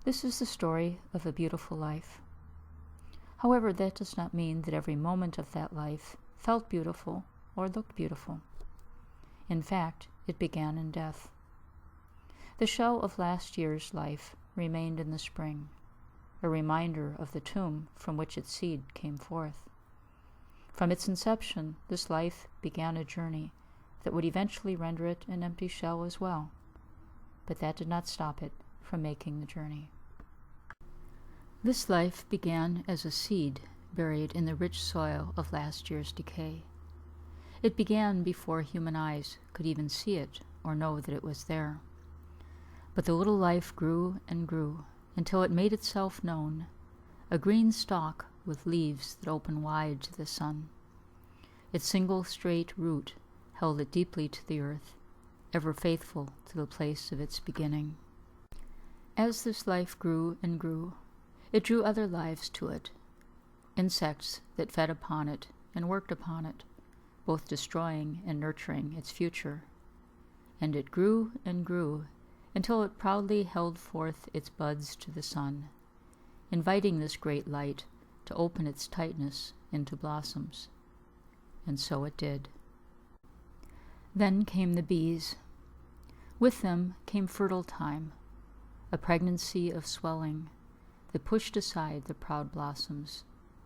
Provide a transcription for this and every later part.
This is the story of a beautiful life. However, that does not mean that every moment of that life felt beautiful or looked beautiful. In fact, it began in death. The shell of last year's life remained in the spring, a reminder of the tomb from which its seed came forth. From its inception, this life began a journey that would eventually render it an empty shell as well, but that did not stop it from making the journey. This life began as a seed buried in the rich soil of last year's decay. It began before human eyes could even see it or know that it was there. But the little life grew and grew until it made itself known, a green stalk with leaves that open wide to the sun. Its single straight root held it deeply to the earth, ever faithful to the place of its beginning. As this life grew and grew, it drew other lives to it, insects that fed upon it and worked upon it, both destroying and nurturing its future. And it grew and grew until it proudly held forth its buds to the sun, inviting this great light to open its tightness into blossoms. And so it did. Then came the bees. With them came fertile time, a pregnancy of swelling that pushed aside the proud blossoms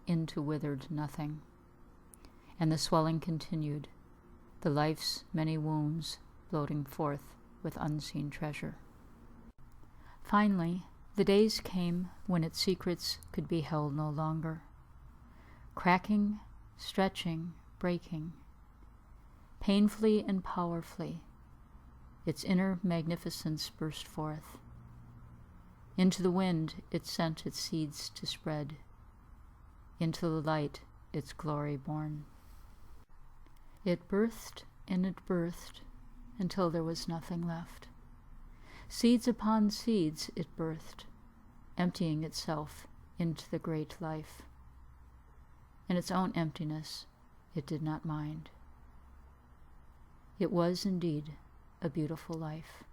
into withered nothing. And the swelling continued, the life's many wombs bloating forth with unseen treasure. Finally, the days came when its secrets could be held no longer. Cracking, stretching, breaking, painfully and powerfully, its inner magnificence burst forth. Into the wind it sent its seeds to spread, into the light its glory born. It birthed and it birthed until there was nothing left. Seeds upon seeds it birthed, emptying itself into the great life. In its own emptiness it did not mind. It was indeed a beautiful life.